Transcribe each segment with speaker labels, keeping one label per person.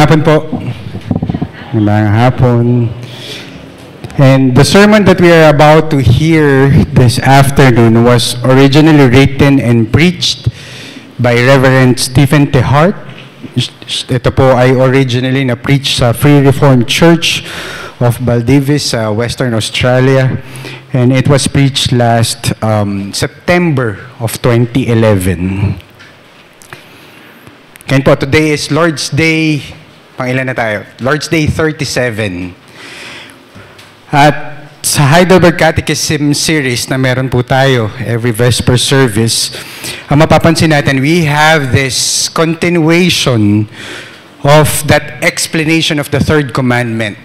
Speaker 1: hapon po. Magandang hapon. And the sermon that we are about to hear this afternoon was originally written and preached by Reverend Stephen T. Hart. Ito po ay originally na-preach sa Free Reformed Church of Baldivis, Western Australia. And it was preached last September of 2011. Kaya po, today is Lord's Day, pangilan na tayo? Lord's Day 37. At sa Heidelberg Catechism series na meron po tayo every Vesper service, ang mapapansin natin, we have this continuation of that explanation of the third commandment.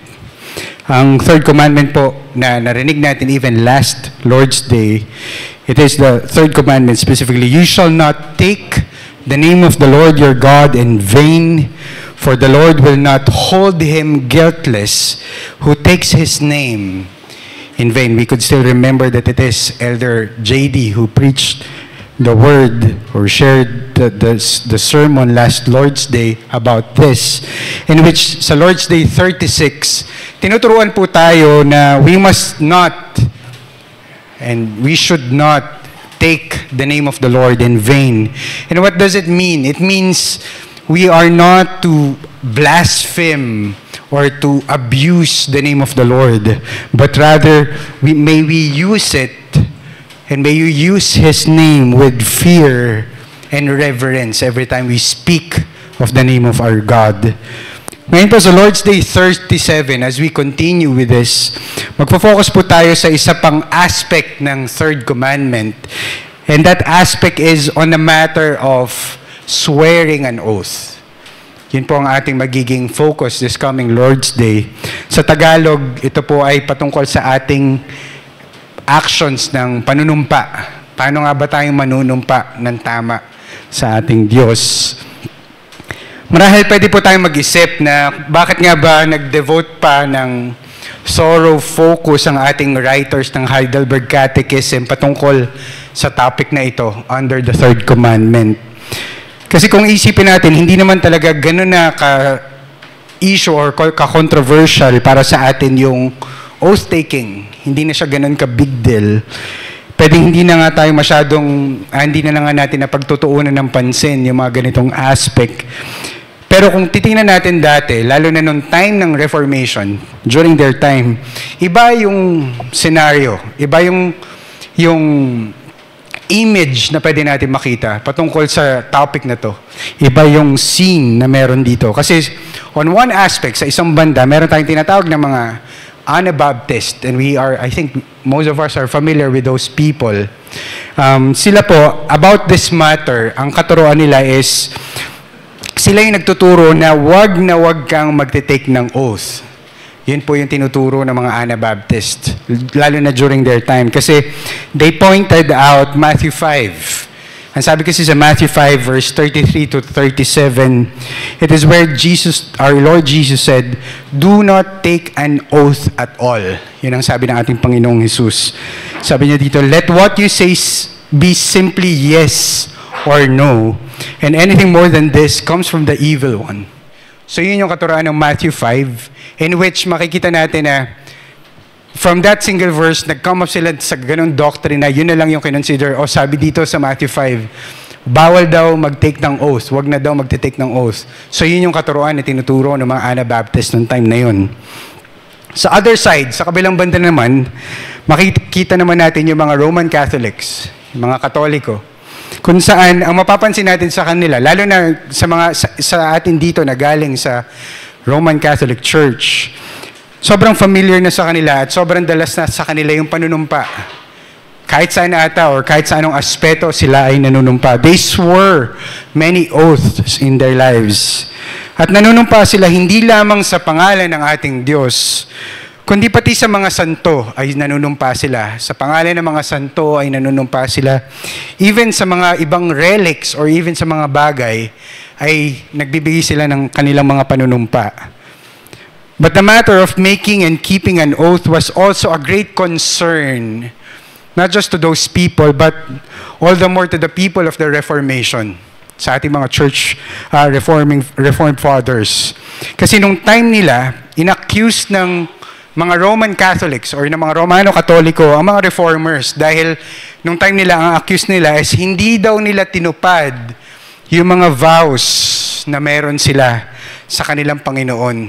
Speaker 1: Ang third commandment po na narinig natin even last Lord's Day, it is the third commandment specifically, you shall not take the name of the Lord your God in vain, for the Lord will not hold him guiltless who takes his name in vain. We could still remember that it is Elder J.D. who preached the word or shared the sermon last Lord's Day about this, in which sa Lord's Day 36, tinuturuan po tayo na we must not and we should not take the name of the Lord in vain. And what does it mean? It means we are not to blaspheme or to abuse the name of the Lord, but rather may we use it and may you use His name with fear and reverence every time we speak of the name of our God. Ngayon po sa Lord's Day 37, as we continue with this, magpo-focus po tayo sa isa pang aspect ng third commandment. And that aspect is on the matter of swearing an oath. Yun po ang ating magiging focus this coming Lord's Day. Sa Tagalog, ito po ay patungkol sa ating actions ng panunumpa. Paano nga ba tayong manunumpa ng tama sa ating Diyos? Marahil pwede po tayong mag-isip na bakit nga ba nag-devote pa ng thorough focus ang ating writers ng Heidelberg Catechism patungkol sa topic na ito under the third commandment. Kasi kung isipin natin, hindi naman talaga gano'n na ka-issue or ka-controversial para sa atin yung oath-taking. Hindi na siya gano'n ka-big deal. Pwedeng hindi na nga tayo masyadong, hindi na nga natin na pagtutuunan ng pansin yung mga ganitong aspect. Pero kung titingnan natin dati, lalo na nung time ng Reformation, during their time, iba yung scenario, iba yung image na pwede natin makita patungkol sa topic na to. Iba yung scene na meron dito. Kasi on one aspect, sa isang banda, meron tayong tinatawag na mga Anabaptist, and I think most of us are familiar with those people. Sila po, about this matter, ang katuruan nila is, sila yung nagtuturo na wag kang magte-take ng oath. Yun po yung tinuturo ng mga Anabaptist, lalo na during their time. Kasi they pointed out Matthew 5. Ang sabi kasi sa Matthew 5, verse 33 to 37, it is where our Lord Jesus said, do not take an oath at all. Yun ang sabi ng ating Panginoong Jesus. Sabi niya dito, let what you say be simply yes or no. And anything more than this comes from the evil one. So yun yung katuruan ng Matthew 5, in which makikita natin na from that single verse, nag-come up sila sa ganung doctrine na yun na lang yung kinonsider. O sabi dito sa Matthew 5, bawal daw mag-take ng oath. Wag na daw mag-take ng oath. So yun yung katuruan na tinuturo ng mga Anabaptist noong time na yun. Sa other side, sa kabilang banda naman, makikita naman natin yung mga Roman Catholics, yung mga Katoliko, kung saan ang mapapansin natin sa kanila, lalo na sa atin dito na galing sa Roman Catholic Church, sobrang familiar na sa kanila at sobrang dalas na sa kanila yung panunumpa. Kahit saan ata or kahit sa anong aspeto sila ay nanunumpa. They swore many oaths in their lives. At nanunumpa sila hindi lamang sa pangalan ng ating Diyos, kundi pati sa mga santo ay nanunumpa sila. Sa pangalan ng mga santo ay nanunumpa sila. Even sa mga ibang relics or even sa mga bagay ay nagbibigay sila ng kanilang mga panunumpa. But the matter of making and keeping an oath was also a great concern, not just to those people, but all the more to the people of the Reformation. Sa ating mga church Reformed fathers. Kasi nung time nila, inaccuse ng mga Roman Catholics or ng mga Romano Katoliko ang mga reformers dahil nung time nila, ang accuse nila is hindi daw nila tinupad yung mga vows na meron sila sa kanilang Panginoon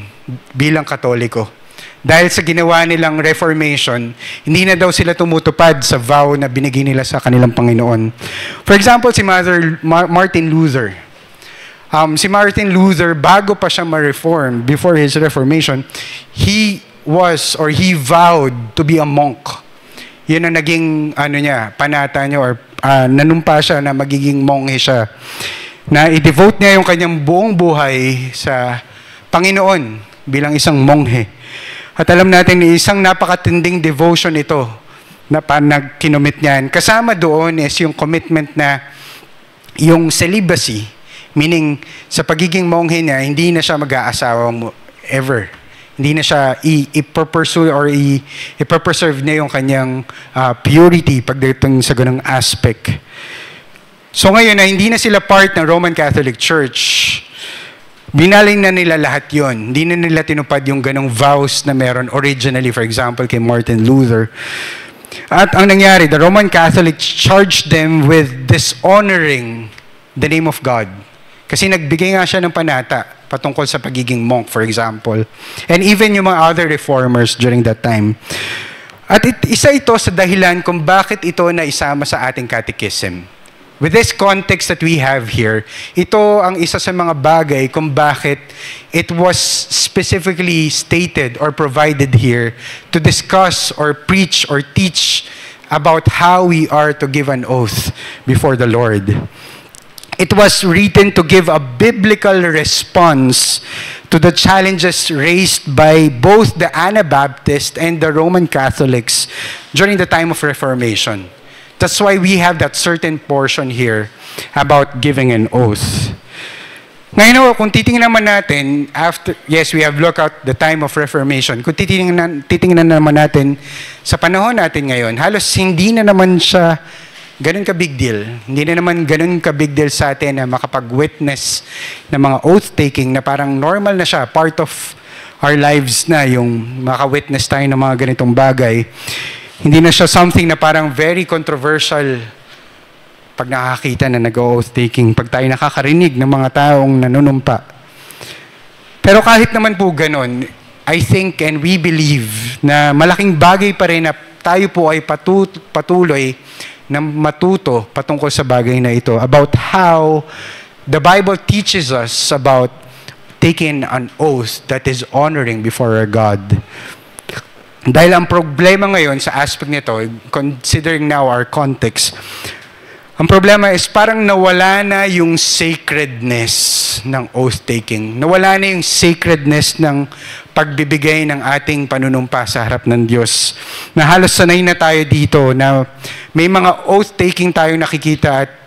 Speaker 1: bilang Katoliko. Dahil sa ginawa nilang Reformation, hindi na daw sila tumutupad sa vow na binigay nila sa kanilang Panginoon. For example, si Martin Luther. Si Martin Luther, bago pa siya ma-reform, before his Reformation, he vowed to be a monk. Yun ang naging panata niya or nanumpa siya na magiging monghe siya. Na i-devote niya yung kanyang buong buhay sa Panginoon bilang isang monghe. At alam natin na isang napakatinding devotion ito na nagkinomit niyan. Kasama doon is yung commitment na yung celibacy, meaning sa pagiging monghe niya, hindi na siya mag-aasawa ever. Hindi na siya i-pursue or i-preserve niya yung kanyang purity pagdating sa ganung aspect. So ngayon na hindi na sila part ng Roman Catholic Church, binaling na nila lahat yon. Hindi na nila tinupad yung ganong vows na meron originally, for example, kay Martin Luther. At ang nangyari, the Roman Catholic charged them with dishonoring the name of God. Kasi nagbigay nga siya ng panata patungkol sa pagiging monk, for example. And even yung mga other reformers during that time. At isa ito sa dahilan kung bakit ito na isama sa ating catechism. With this context that we have here, ito ang isa sa mga bagay kung bakit it was specifically stated or provided here to discuss or preach or teach about how we are to give an oath before the Lord. It was written to give a biblical response to the challenges raised by both the Anabaptist and the Roman Catholics during the time of Reformation. That's why we have that certain portion here about giving an oath. Ngayon, kung titingnan naman natin, yes, we have looked at the time of Reformation. Kung titingnan naman natin sa panahon natin ngayon, halos hindi na naman siya ganun ka big deal. Hindi na naman ganun ka big deal sa atin na makapag-witness ng mga oath-taking na parang normal na siya, part of our lives na yung maka-witness tayo ng mga ganitong bagay. Hindi na siya something na parang very controversial pag nakakita na nag-oath-taking, pag tayo nakakarinig ng mga taong nanunumpa. Pero kahit naman po ganun, I think and we believe na malaking bagay pa rin na tayo po ay patuloy na matuto patungkol sa bagay na ito about how the Bible teaches us about taking an oath that is honoring before our God. Dahil ang problema ngayon sa aspect nito, considering now our context, ang problema is parang nawala na yung sacredness ng oath-taking. Nawala na yung sacredness ng pagbibigay ng ating panunumpa sa harap ng Diyos. Na halos sanay na tayo dito na may mga oath-taking tayo nakikita at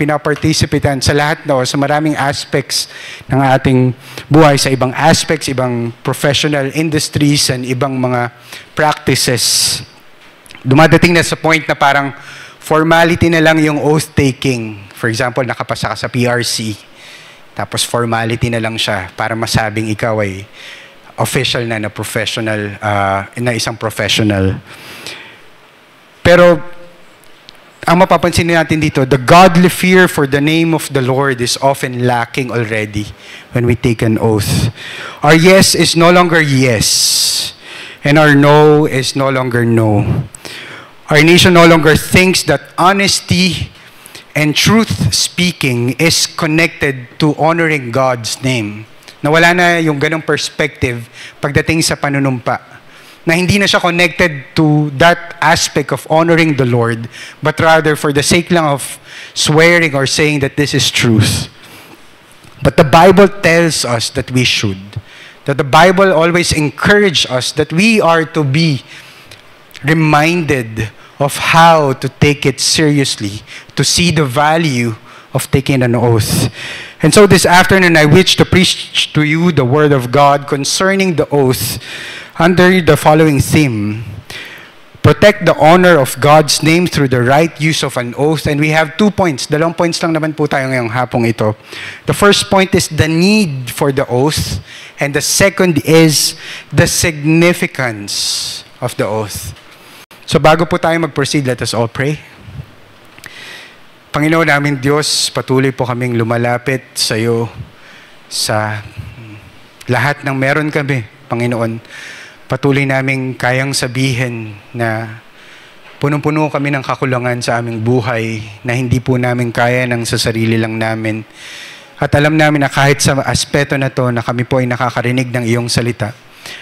Speaker 1: pinaparticipitan sa lahat o sa maraming aspects ng ating buhay, sa ibang aspects, ibang professional industries, and ibang mga practices. Dumadating na sa point na parang formality na lang yung oath-taking. For example, nakapasa ka sa PRC, tapos formality na lang siya para masabing ikaw ay official na professional, na isang professional. Pero, ang mapapansin natin dito, the godly fear for the name of the Lord is often lacking already when we take an oath. Our yes is no longer yes, and our no is no longer no. Our nation no longer thinks that honesty and truth speaking is connected to honoring God's name. Nawala na yung ganong perspective pagdating sa panunumpa. Na hindi na siya connected to that aspect of honoring the Lord, but rather for the sake lang of swearing or saying that this is truth. But the Bible tells us that we should. That the Bible always encourages us that we are to be reminded of how to take it seriously, to see the value of taking an oath. And so this afternoon, I wish to preach to you the Word of God concerning the oath under the following theme: protect the honor of God's name through the right use of an oath. And we have 2 points. 2 points lang naman po tayo ngayong hapong ito. The first point is the need for the oath. And the second is the significance of the oath. So bago po tayo mag-proceed, let us all pray. Panginoon namin Diyos, patuloy po kaming lumalapit sa iyo sa lahat ng meron kami, Panginoon. Patuloy naming kayang sabihin na punong-puno kami ng kakulangan sa aming buhay na hindi po namin kaya ng sa sarili lang namin. At alam namin na kahit sa aspeto na to na kami po ay nakakarinig ng iyong salita,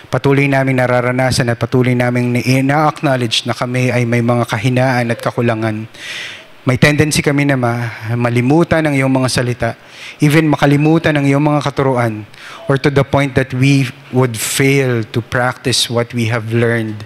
Speaker 1: patuloy namin nararanasan at patuloy namin ina-acknowledge na kami ay may mga kahinaan at kakulangan. May tendency kami na malimutan ang iyong mga salita, even makalimutan ang iyong mga katuruan, or to the point that we would fail to practice what we have learned.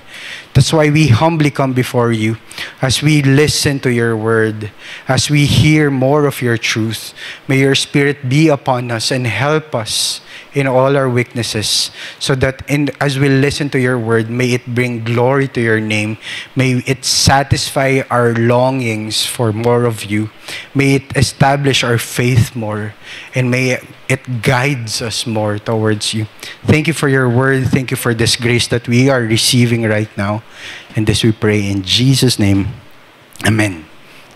Speaker 1: That's why we humbly come before you as we listen to your word, as we hear more of your truth. May your Spirit be upon us and help us in all our weaknesses, so that as we listen to your word, may it bring glory to your name. May it satisfy our longings for more of you. May it establish our faith more, and may it guides us more towards you. Thank you for your word. Thank you for this grace that we are receiving right now. And this we pray in Jesus' name. Amen.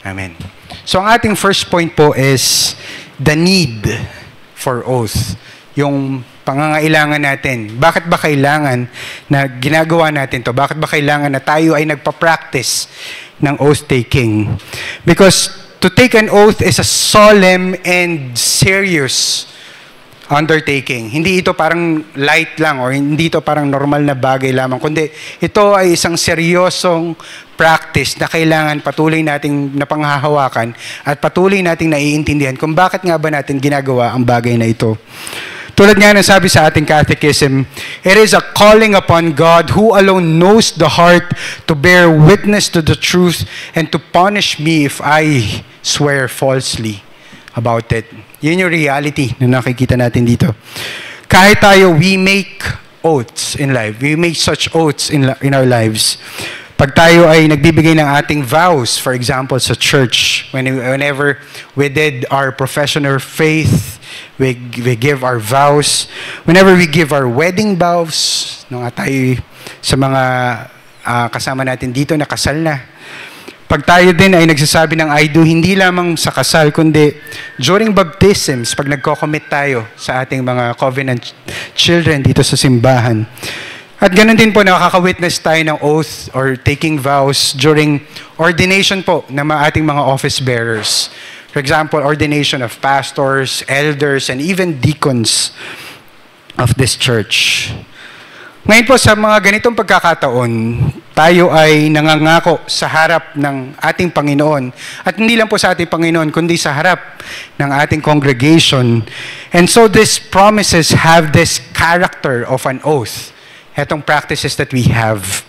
Speaker 1: Amen. So ang ating first point po is the need for oath. Yung pangangailangan natin. Bakit ba kailangan na ginagawa natin to? Bakit ba kailangan na tayo ay nagpa-practice ng oath-taking? Because to take an oath is a solemn and serious undertaking. Hindi ito parang light lang or hindi ito parang normal na bagay lamang, kundi ito ay isang seryosong practice na kailangan patuloy nating napanghahawakan at patuloy nating naiintindihan kung bakit nga ba natin ginagawa ang bagay na ito. Tulad nga ng sabi sa ating catechism, it is a calling upon God who alone knows the heart to bear witness to the truth and to punish me if I swear falsely about it. Yun yung reality na nakikita natin dito. Kahit tayo, we make oaths in life. We make such oaths in our lives. Pag tayo ay nagbibigay ng ating vows, for example, sa church, whenever we did our profession of faith, we give our vows. Whenever we give our wedding vows, nung tayo sa mga kasama natin dito na kasal na, pag tayo din ay nagsasabi ng I do, hindi lamang sa kasal, kundi during baptisms, pag nagko-commit tayo sa ating mga covenant children dito sa simbahan. At ganun din po, nakaka-witness tayo ng oath or taking vows during ordination po ng ating mga office bearers. For example, ordination of pastors, elders, and even deacons of this church. Ngayon po, sa mga ganitong pagkakataon, tayo ay nangangako sa harap ng ating Panginoon. At hindi lang po sa ating Panginoon, kundi sa harap ng ating congregation. And so these promises have this character of an oath. Etong practices that we have.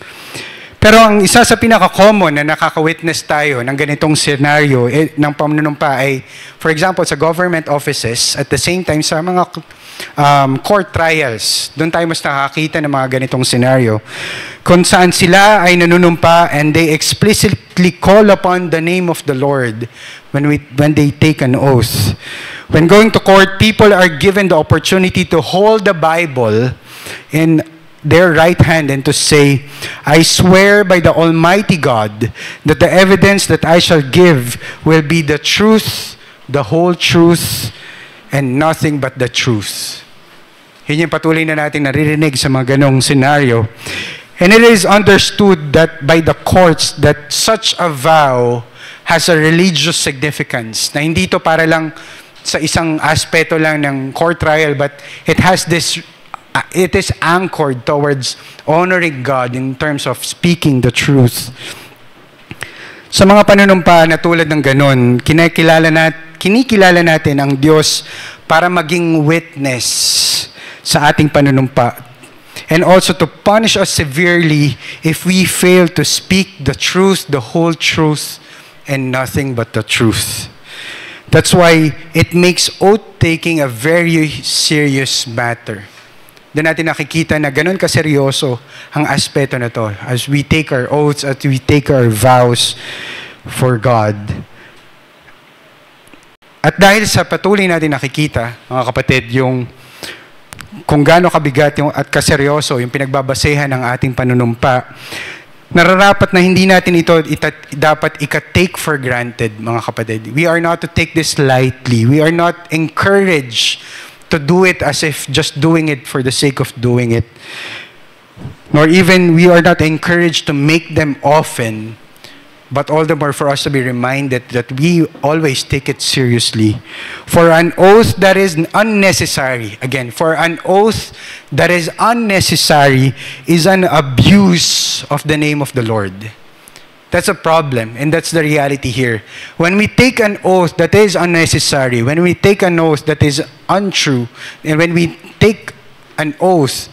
Speaker 1: Pero ang isa sa pinaka-common na nakaka-witness tayo ng ganitong scenario ng panunumpa ay, for example, sa government offices, at the same time sa mga court trials. Doon tayo mas nakakita ng mga ganitong scenario. Kung saan sila ay nanunumpa and they explicitly call upon the name of the Lord when they take an oath. When going to court, people are given the opportunity to hold the Bible in their right hand and to say, I swear by the Almighty God that the evidence that I shall give will be the truth, the whole truth, and nothing but the truth. Yun yung patuloy na natin naririnig sa mga ganong scenario. And it is understood that by the courts that such a vow has a religious significance. Na hindi ito para lang sa isang aspeto lang ng court trial, but it has this it is anchored towards honoring God in terms of speaking the truth. Sa mga panunumpa na tulad ng ganon, kinikilala natin ang Diyos para maging witness sa ating panunumpa. And also to punish us severely if we fail to speak the truth, the whole truth, and nothing but the truth. That's why it makes oath-taking a very serious matter. doon natin nakikita na ganun kaseryoso ang aspeto na to as we take our oaths, as we take our vows for God. At dahil sa patuloy natin nakikita, mga kapatid, yung kung gaano kabigat yung, at kaseryoso yung pinagbabasehan ng ating panunumpa, nararapat na hindi natin ito dapat ika-take for granted, mga kapatid. We are not to take this lightly. We are not encouraged to do it as if just doing it for the sake of doing it. Nor even we are not encouraged to make them often, but all the more for us to be reminded that we always take it seriously. For an oath that is unnecessary, again, for an oath that is unnecessary is an abuse of the name of the Lord. That's a problem, and that's the reality here. When we take an oath that is unnecessary, when we take an oath that is untrue, and when we take an oath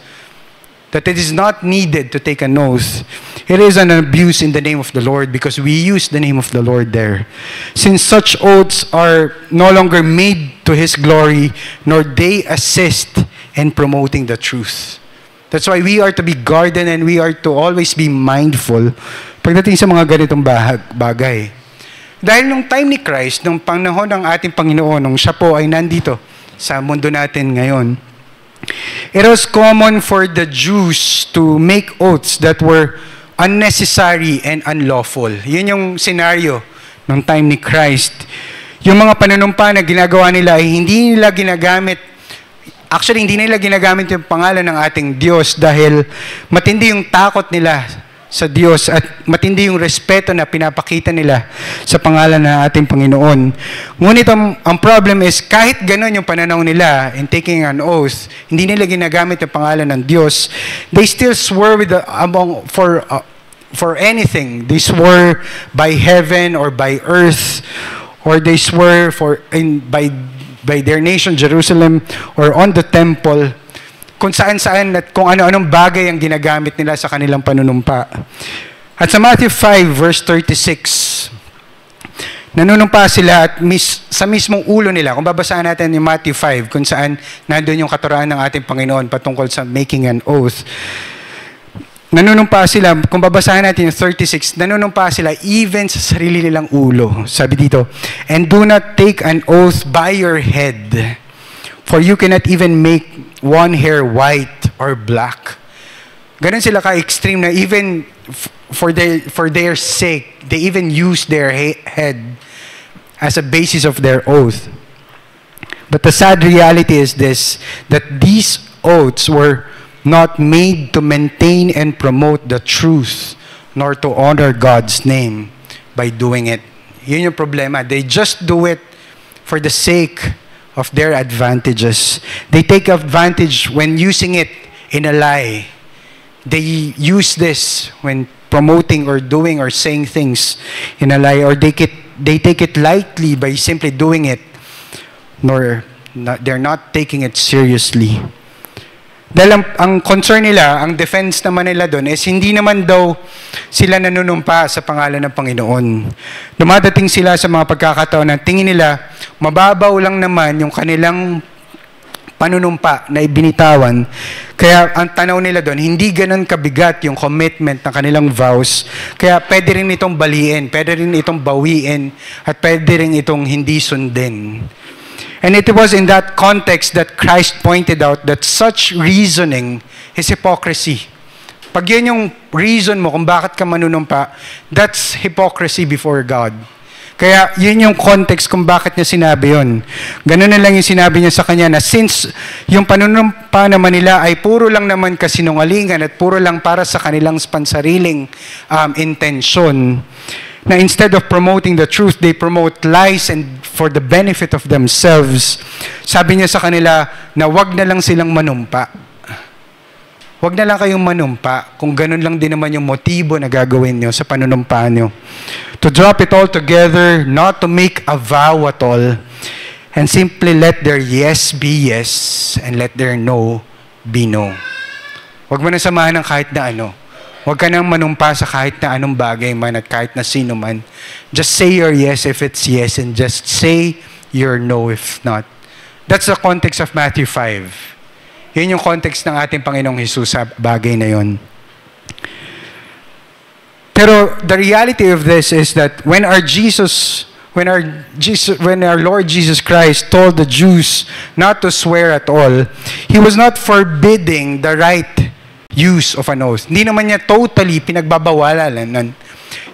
Speaker 1: that it is not needed to take an oath, it is an abuse in the name of the Lord because we use the name of the Lord there. Since such oaths are no longer made to His glory, nor they assist in promoting the truth. That's why we are to be guarded and we are to always be mindful pagdating sa mga ganitong bagay. Dahil nung time ni Christ, nung panahon ng ating Panginoon, nung siya po ay nandito sa mundo natin ngayon, it was common for the Jews to make oaths that were unnecessary and unlawful. Yun yung scenario nung time ni Christ. Yung mga panunumpa na ginagawa nila ay hindi nila ginagamit, actually hindi nila ginagamit yung pangalan ng ating Diyos dahil matindi yung takot nila sa Diyos at matindi yung respeto na pinapakita nila sa pangalan ng ating Panginoon. Ngunit ang problem is kahit ganun yung pananaw nila in taking an oath, hindi nila ginagamit yung pangalan ng Diyos, they still swear with for anything. They swear by heaven or by earth, or they swear by their nation Jerusalem or on the temple, kung saan-saan at kung ano-anong bagay ang ginagamit nila sa kanilang panunumpa. At sa Matthew 5 verse 36, nanunumpa sila at sa mismong ulo nila. Kung babasahin natin yung Matthew 5, kung saan nandun yung katuruan ng ating Panginoon patungkol sa making an oath. Nanunumpa sila, kung babasahin natin yung 36, nanunumpa sila even sa sarili nilang ulo. Sabi dito, and do not take an oath by your head, for you cannot even make one hair white or black. Ganun sila ka-extreme na even for their sake, they even use their head as a basis of their oath. But the sad reality is this, that these oaths were not made to maintain and promote the truth, nor to honor God's name by doing it. Yun yung problema. They just do it for the sake of their advantages. They take advantage when using it in a lie. They use this when promoting or doing or saying things in a lie, or they take it lightly by simply doing it, they're not taking it seriously. Dahil ang concern nila, ang defense naman nila doon is hindi naman daw sila nanunumpa sa pangalan ng Panginoon. Dumadating sila sa mga pagkakataon na tingin nila, mababaw lang naman yung kanilang panunumpa na ibinitawan. Kaya ang tanaw nila doon, hindi ganun kabigat yung commitment ng kanilang vows. Kaya pwede rin itong baliin, pwede rin itong bawiin, at pwede rin itong hindi sundin. And it was in that context that Christ pointed out that such reasoning is hypocrisy. Pag yun yung reason mo kung bakit ka manunumpa, that's hypocrisy before God. Kaya yun yung context kung bakit niya sinabi yun. Ganun na lang yung sinabi niya sa kanya na since yung panunumpa naman nila ay puro lang naman kasinungalingan at puro lang para sa kanilang pansariling intensyon, na instead of promoting the truth, they promote lies and for the benefit of themselves. Sabi niya sa kanila na wag na lang silang manumpa. Wag na lang kayong manumpa kung ganun lang din naman yung motibo na gagawin nyo sa panunumpa nyo. To drop it all together, not to make a vow at all, and simply let their yes be yes and let their no be no. Wag mo na samahan ng kahit na ano. Huwag ka nang manumpa sa kahit na anong bagay man at kahit na sino man. Just say your yes if it's yes and just say your no if not. That's the context of Matthew 5. Yun yung context ng ating Panginoong Jesus sa bagay na yun. Pero the reality of this is that when our Lord Jesus Christ told the Jews not to swear at all, He was not forbidding the right use of an oath. Hindi naman niya totally pinagbabawalan.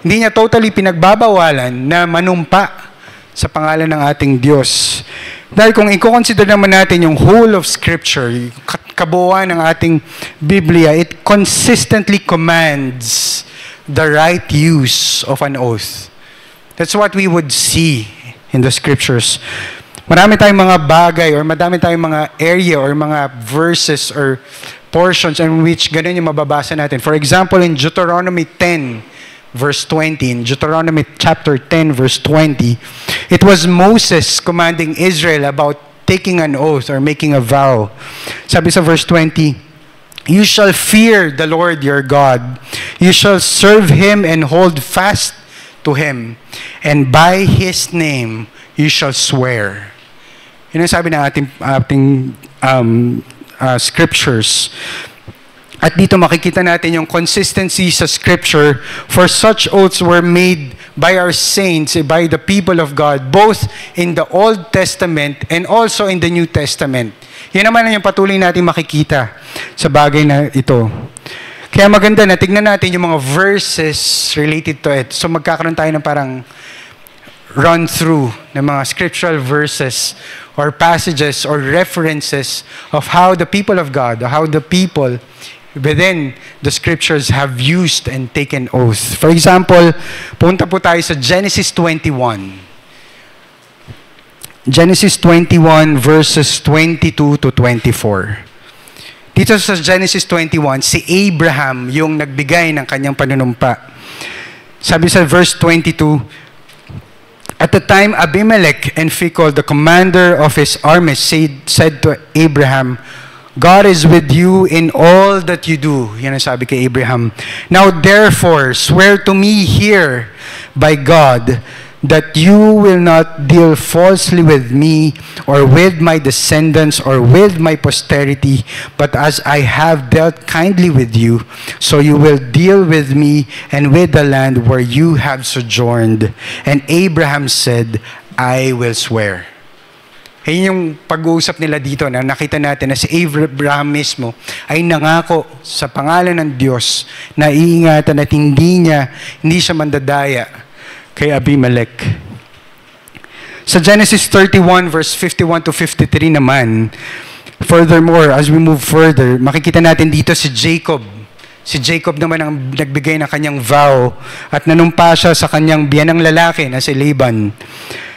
Speaker 1: Hindi niya totally pinagbabawalan na manumpa sa pangalan ng ating Diyos. Dahil kung i-consider naman natin yung whole of Scripture, kabuuan ng ating Biblia, it consistently commands the right use of an oath. That's what we would see in the Scriptures. Marami tayong mga bagay or marami tayong mga area or mga verses or portions in which ganun yung mababasa natin. For example, in Deuteronomy 10, verse 20, in Deuteronomy chapter 10, verse 20, it was Moses commanding Israel about taking an oath or making a vow. Sabi sa verse 20, "You shall fear the Lord your God. You shall serve Him and hold fast to Him. And by His name you shall swear." Yun ang sabi ng ating scriptures. At dito makikita natin yung consistency sa Scripture, for such oaths were made by our saints, by the people of God, both in the Old Testament and also in the New Testament. Yan naman yung patuloy natin makikita sa bagay na ito. Kaya maganda na tignan natin yung mga verses related to it. So magkakaroon tayo ng parang run-through ng mga scriptural verses or passages or references of how the people of God, how the people within the Scriptures have used and taken oath. For example, punta po tayo sa Genesis 21. Genesis 21 verses 22 to 24. Dito sa Genesis 21, si Abraham yung nagbigay ng kanyang panunumpa. Sabi sa verse 22, "At the time Abimelech and Phicol, the commander of his army, said to Abraham, 'God is with you in all that you do.'" Yan ang sabi kay Abraham. "Now therefore, swear to me here by God that you will not deal falsely with me or with my descendants or with my posterity, but as I have dealt kindly with you, so you will deal with me and with the land where you have sojourned." And Abraham said, "I will swear." Yan yung pag-uusap nila dito na nakita natin na si Abraham mismo ay nangako sa pangalan ng Diyos na iingatan at hindi siya mandadaya kay Abimelech. Sa Genesis 31 verse 51 to 53 naman, furthermore, as we move further, makikita natin dito si Jacob. Si Jacob naman ang nagbigay ng kanyang vow at nanumpa siya sa kanyang biyanang lalaki na si Laban.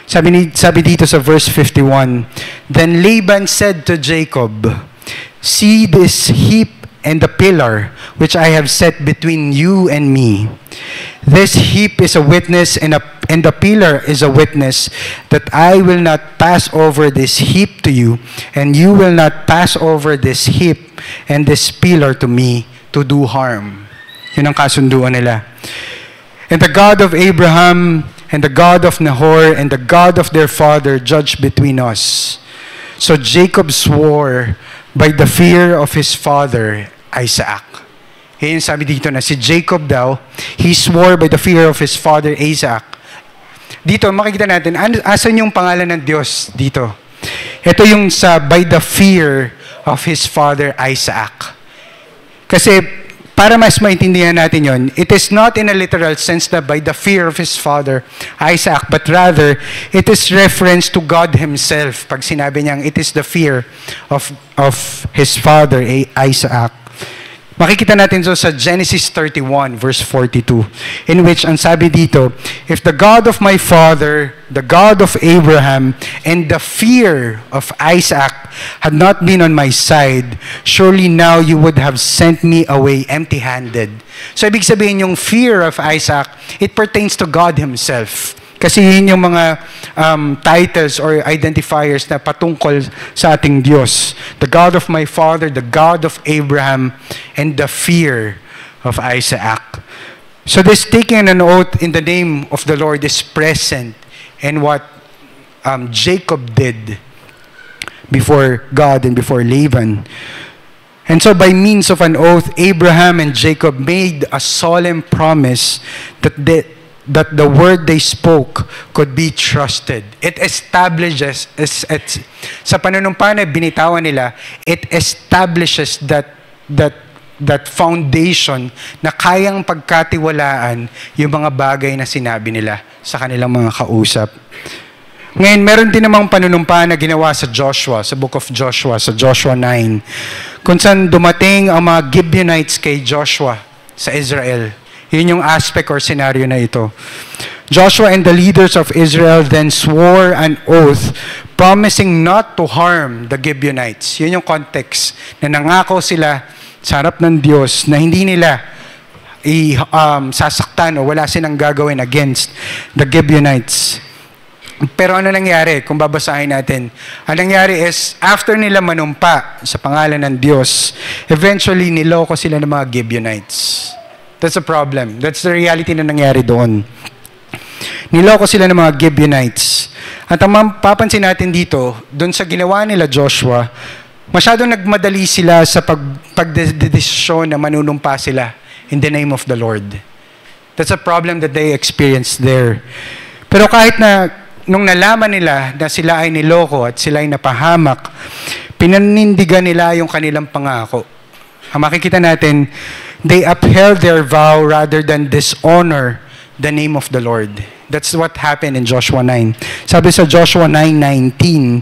Speaker 1: Sabi dito sa verse 51, "Then Laban said to Jacob, 'See this heap and the pillar which I have set between you and me. This heap is a witness and the pillar is a witness that I will not pass over this heap to you, and you will not pass over this heap and this pillar to me to do harm.'" Yun ang kasunduan nila. "And the God of Abraham and the God of Nahor and the God of their father judge between us." So Jacob swore by the fear of his father Isaac. Yan sabi dito na si Jacob daw, he swore by the fear of his father Isaac. Dito makikita natin, asan yung pangalan ng Diyos dito? Ito yung sa by the fear of his father Isaac. Kasi para mas maintindihan natin yon, it is not in a literal sense that by the fear of his father Isaac, but rather it is reference to God Himself. Pag sinabi niyang it is the fear of his father Isaac. Makikita natin so sa Genesis 31 verse 42, in which ang sabi dito, "If the God of my father, the God of Abraham, and the fear of Isaac had not been on my side, surely now you would have sent me away empty-handed." So ibig sabihin yung fear of Isaac, it pertains to God Himself. Kasi yun yung mga titles or identifiers na patungkol sa ating Diyos. The God of my father, the God of Abraham, and the fear of Isaac. So this taking an oath in the name of the Lord is present in what Jacob did before God and before Laban. And so by means of an oath, Abraham and Jacob made a solemn promise that the word they spoke could be trusted. It establishes, sa panunumpa na binitawan nila, it establishes that foundation na kayang pagkatiwalaan yung mga bagay na sinabi nila sa kanilang mga kausap. Ngayon, meron din namang panunumpa na ginawa sa Joshua, sa book of Joshua, sa Joshua 9, kung saan dumating ang mga Gibeonites kay Joshua sa Israel. Yun yung aspect or scenario na ito. Joshua and the leaders of Israel then swore an oath promising not to harm the Gibeonites. Yun yung context na nangako sila sa harap ng Diyos na hindi nila sasaktan o wala silang gagawin against the Gibeonites. Pero ano nangyari? Kung babasahin natin, ang nangyari is, after nila manumpa sa pangalan ng Diyos, eventually niloko sila ng mga Gibeonites. That's a problem. That's the reality na nangyari doon. Niloko sila ng mga Gibeonites. At ang mapapansin natin dito, doon sa ginawa nila Joshua, masyadong nagmadali sila sa pagdedesisyon na manunumpa sila in the name of the Lord. That's a problem that they experienced there. Pero kahit na nung nalaman nila na sila ay niloko at sila ay napahamak, pinanindigan nila yung kanilang pangako. Ang makikita natin, they upheld their vow rather than dishonor the name of the Lord. That's what happened in Joshua 9. Sabi sa Joshua 9:19,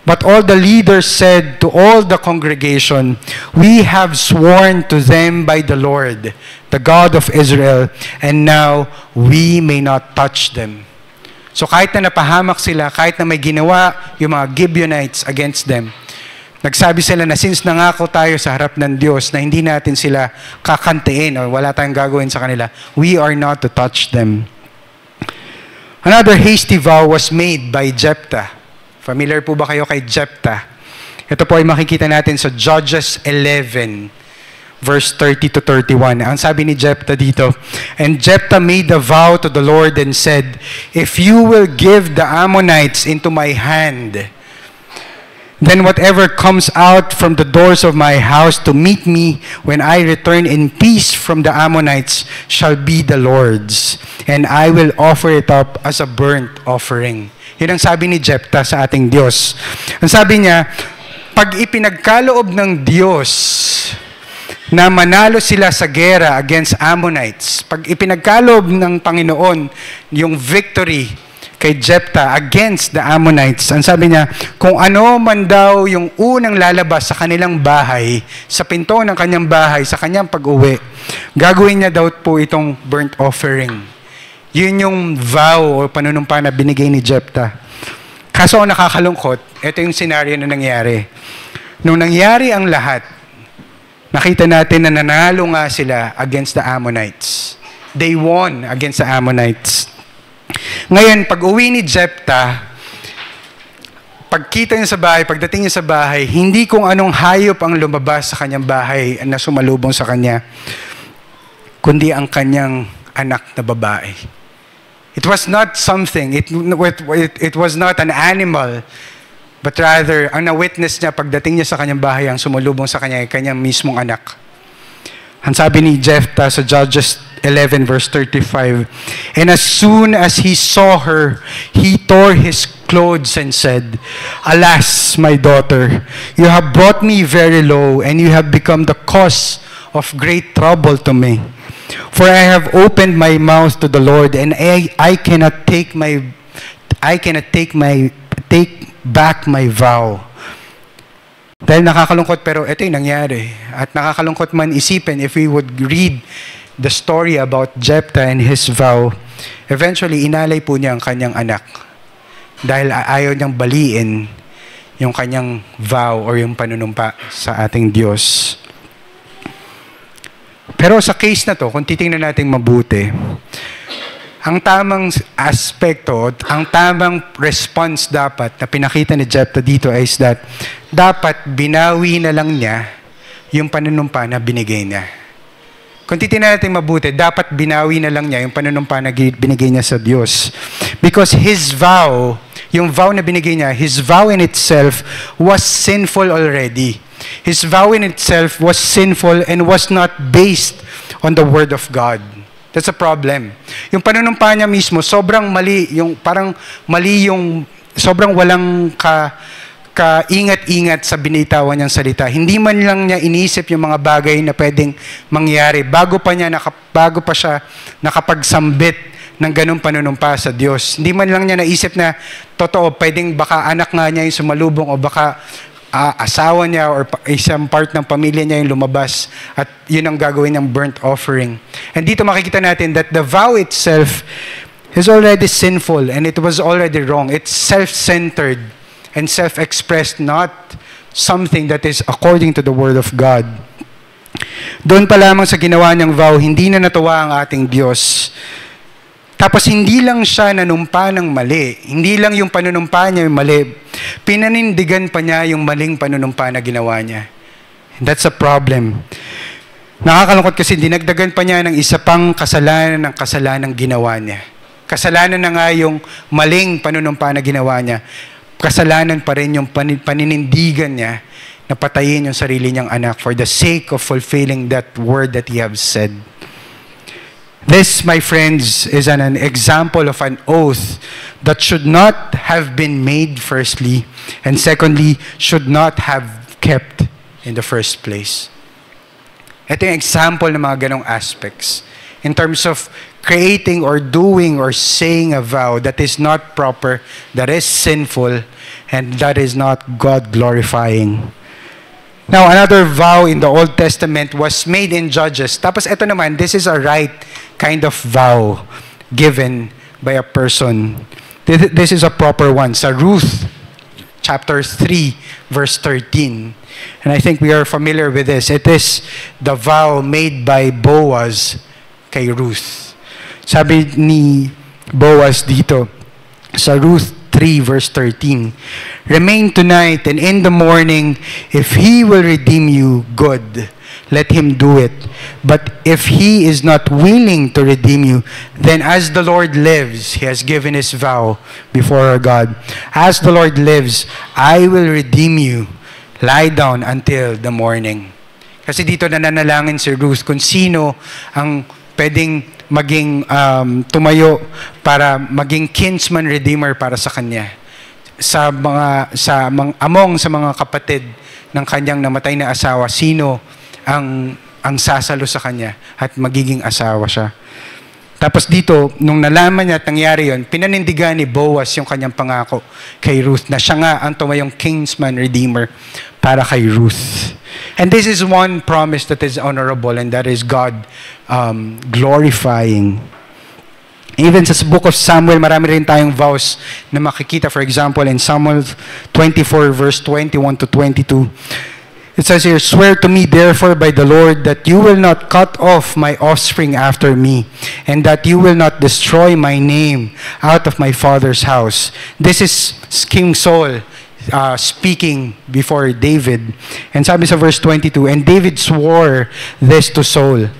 Speaker 1: but all the leaders said to all the congregation, we have sworn to them by the Lord, the God of Israel, and now we may not touch them. So kahit na napahamak sila, kahit na may ginawa yung mga Gibeonites against them, nagsabi sila na since nangako tayo sa harap ng Diyos na hindi natin sila kakantiin o wala tayong gagawin sa kanila, we are not to touch them. Another hasty vow was made by Jephthah. Familiar po ba kayo kay Jephthah? Ito po ay makikita natin sa Judges 11, verse 30 to 31. Ang sabi ni Jephthah dito, and Jephthah made a vow to the Lord and said, if you will give the Ammonites into my hand, then whatever comes out from the doors of my house to meet me when I return in peace from the Ammonites shall be the Lord's, and I will offer it up as a burnt offering. Yun ang sabi ni Jephthah sa ating Diyos. Ang sabi niya, pag ipinagkaloob ng Diyos na manalo sila sa gera against Ammonites, pag ipinagkaloob ng Panginoon yung victory kay Jephthah against the Ammonites, ang sabi niya, kung ano man daw yung unang lalabas sa kanilang bahay, sa pinto ng kanyang bahay, sa kanyang pag-uwi, gagawin niya daw po itong burnt offering. Yun yung vow o panunumpa na binigay ni Jephthah. Kaso ang nakakalungkot, ito yung scenario na nangyari. Nung nangyari ang lahat, nakita natin na nanalo nga sila against the Ammonites. They won against the Ammonites. Ngayon, pag uwi ni Jephthah, pagkita niya sa bahay, pagdating niya sa bahay, hindi kung anong hayop ang lumabas sa kanyang bahay na sumalubong sa kanya, kundi ang kanyang anak na babae. It was not something, it was not an animal, but rather, ang na-witness niya pagdating niya sa kanyang bahay, ang sumalubong sa kanya ay kanyang mismong anak. Ang sabi ni Jephthah sa Judges 11 verse 35, and as soon as he saw her, he tore his clothes and said, alas, my daughter, you have brought me very low, and you have become the cause of great trouble to me. For I have opened my mouth to the Lord, and I cannot take back my vow. Dahil nakakalungkot, pero ito yung nangyari. At nakakalungkot man isipin if we would read the story about Jephthah and his vow, eventually inalay po niya ang kanyang anak. Dahil ayaw niyang baliin yung kanyang vow or yung panunumpa sa ating Diyos. Pero sa case na to, kung titingnan natin mabuti, ang tamang aspekto, ang tamang response dapat na pinakita ni Jephthah dito is that dapat binawi na lang niya yung panunumpa na binigay niya. Kung titingnan natin mabuti, dapat binawi na lang niya yung panunumpa na binigay niya sa Diyos. Because his vow, yung vow na binigay niya, his vow in itself was sinful already. His vow in itself was sinful and was not based on the Word of God. That's a problem. Yung panunumpa niya mismo, sobrang mali, sobrang walang kaingat-ingat sa binitawan niyang salita. Hindi man lang niya inisip yung mga bagay na pwedeng mangyari bago pa siya nakapagsambit ng ganung panunumpa sa Diyos. Hindi man lang niya naisip na totoo, pwedeng baka anak nga niya yung sumalubong o baka asawa niya or isang part ng pamilya niya yung lumabas at yun ang gagawin ng burnt offering. And dito makikita natin that the vow itself is already sinful and it was already wrong. It's self-centered and self-expressed, not something that is according to the Word of God. Doon pa lamang sa ginawa niyang vow, hindi na natuwa ang ating Diyos. Tapos hindi lang siya nanumpa ng mali. Hindi lang yung panunumpa niya yung mali. Pinanindigan pa niya yung maling panunumpa na ginawa niya. And that's a problem. Nakakalungkot kasi dinagdagan pa niya ng isa pang kasalanan ginawa niya. Kasalanan na nga yung maling panunumpa na ginawa niya. Kasalanan pa rin yung paninindigan niya na patayin yung sarili niyang anak for the sake of fulfilling that word that he have said. This, my friends, is an example of an oath that should not have been made firstly, and secondly, should not have kept in the first place. Ito yung example ng mga ganong aspects in terms of creating or doing or saying a vow that is not proper, that is sinful, and that is not God-glorifying. Now, another vow in the Old Testament was made in Judges. Tapos ito naman, this is a right kind of vow given by a person. This is a proper one. Sa Ruth, chapter 3, verse 13. And I think we are familiar with this. It is the vow made by Boaz kay Ruth. Sabi ni Boaz dito, sa Ruth 3 verse 13, "Remain tonight, and in the morning, if he will redeem you, good, let him do it. But if he is not willing to redeem you, then as the Lord lives," he has given his vow before our God, "as the Lord lives, I will redeem you. Lie down until the morning." Kasi dito nananalangin si Ruth kung sino ang pwedeng maging tumayo para maging kinsman redeemer para sa kanya. Among sa mga kapatid ng kanyang namatay na asawa, sino ang sasalo sa kanya at magiging asawa siya. Tapos dito, nung nalaman niya at nangyari yun, pinanindigan ni Boaz yung kanyang pangako kay Ruth na siya nga ang tumayong kinsman redeemer para kay Ruth. And this is one promise that is honorable, and that is God glorifying. Even sa book of Samuel, marami rin tayong vows na makikita. For example, in Samuel 24 verse 21 to 22, it says here, "Swear to me therefore by the Lord that you will not cut off my offspring after me, and that you will not destroy my name out of my father's house." This is King Saul speaking before David. And sabi sa verse 22, "And David swore this to Saul.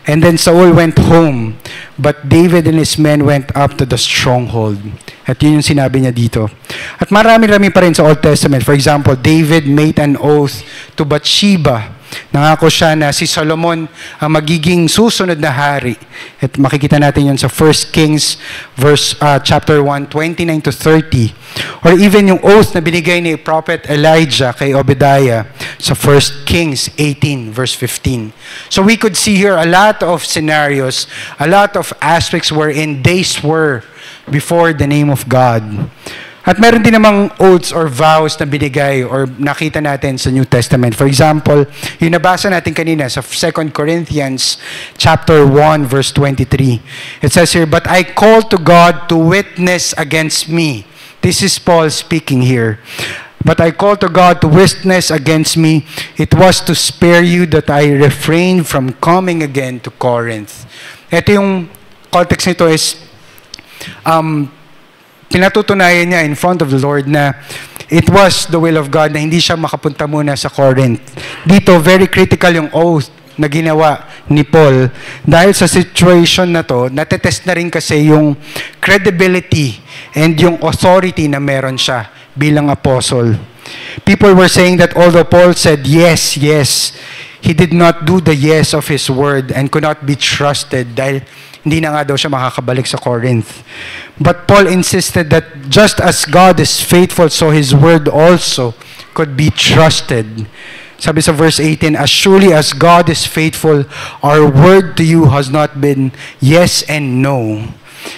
Speaker 1: And then Saul went home, but David and his men went up to the stronghold." At yun yung sinabi niya dito. At marami-rami pa rin sa Old Testament. For example, David made an oath to Bathsheba. Nangako siya na si Solomon ang magiging susunod na hari. At makikita natin yun sa 1 Kings chapter 1, 29 to 30. Or even yung oath na binigay ni Prophet Elijah kay Obadiah sa 1 Kings 18 verse 15. So we could see here a lot of scenarios, a lot of aspects wherein they swore before the name of God. At meron din namang oaths or vows na binigay or nakita natin sa New Testament. For example, yung nabasa natin kanina sa 2 Corinthians chapter 1 verse 23. It says here, "But I call to God to witness against me." This is Paul speaking here. "But I call to God to witness against me. It was to spare you that I refrained from coming again to Corinth." Ito yung context nito is pinatutunayan niya in front of the Lord na it was the will of God na hindi siya makapunta muna sa Corinth. Dito, very critical yung oath na ginawa ni Paul. Dahil sa situation na to, natetest na rin kasi yung credibility and yung authority na meron siya bilang apostle. People were saying that although Paul said yes, yes, he did not do the yes of his word and could not be trusted dahil hindi na nga daw siya makakabalik sa Corinth. But Paul insisted that just as God is faithful, so his word also could be trusted. Sabi sa verse 18, as surely as God is faithful, our word to you has not been yes and no.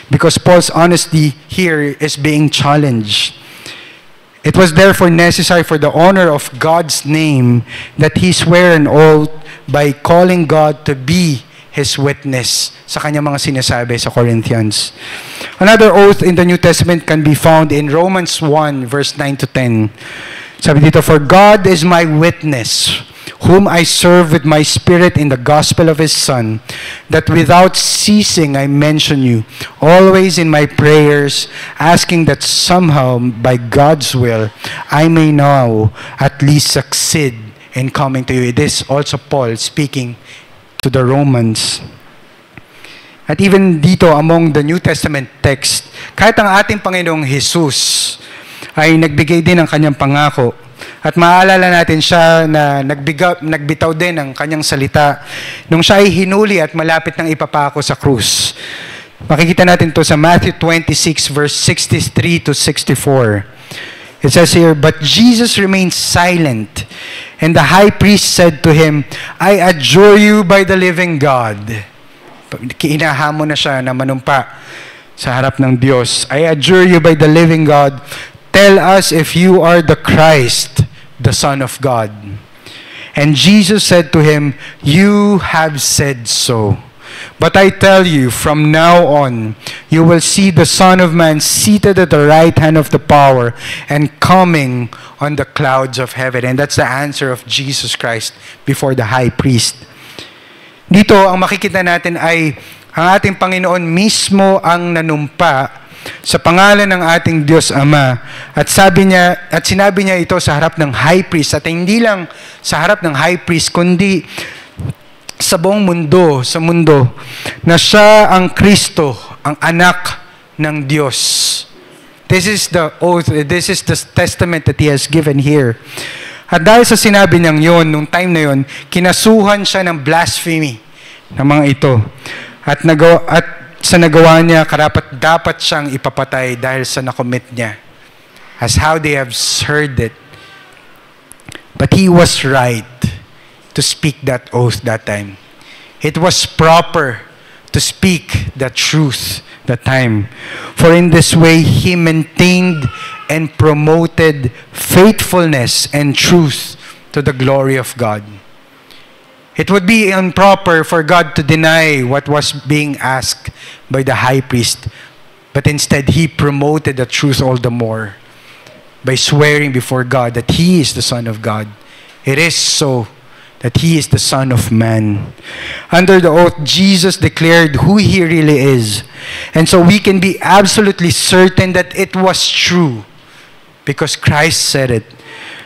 Speaker 1: Because Paul's honesty here is being challenged. It was therefore necessary for the honor of God's name that he swear an oath by calling God to be his witness sa kanyang mga sinasabi sa Corinthians. Another oath in the New Testament can be found in Romans 1 verse 9 to 10. Sabi dito, for God is my witness, whom I serve with my spirit in the gospel of his Son, that without ceasing I mention you, always in my prayers, asking that somehow, by God's will, I may now at least succeed in coming to you. It is also Paul speaking to the Romans. At even dito, among the New Testament text, kahit ang ating Panginoong Jesus ay nagbigay din ng kanyang pangako. At maalala natin siya na nagbitaw din ng kanyang salita nung siya ay hinuli at malapit ng ipapako sa krus. Makikita natin to sa Matthew 26 verse 63 to 64. It says here, but Jesus remained silent, and the high priest said to him, I adjure you by the living God. Inahamon na siya na manumpa sa harap ng Diyos. I adjure you by the living God, tell us if you are the Christ, the Son of God. And Jesus said to him, you have said so. But I tell you, from now on, you will see the Son of Man seated at the right hand of the power and coming on the clouds of heaven. And that's the answer of Jesus Christ before the high priest. Dito, ang makikita natin ay ang ating Panginoon mismo ang nanumpa sa pangalan ng ating Diyos Ama. At sinabi niya ito sa harap ng high priest. At hindi lang sa harap ng high priest, kundi sa buong mundo, sa mundo, na siya ang Kristo, ang anak ng Diyos. This is the oath, this is the testament that He has given here. At dahil sa sinabi niyang yon, nung time na yon, kinasuhan siya ng blasphemy ng mga ito. At sa nagawa niya, dapat siyang ipapatay dahil sa nakomit niya. As how they have heard it. But he was right to speak that oath that time. It was proper to speak the truth that time. For in this way, he maintained and promoted faithfulness and truth to the glory of God. It would be improper for God to deny what was being asked by the high priest, but instead he promoted the truth all the more by swearing before God that he is the Son of God. It is so that he is the Son of Man. Under the oath, Jesus declared who he really is. And so we can be absolutely certain that it was true because Christ said it.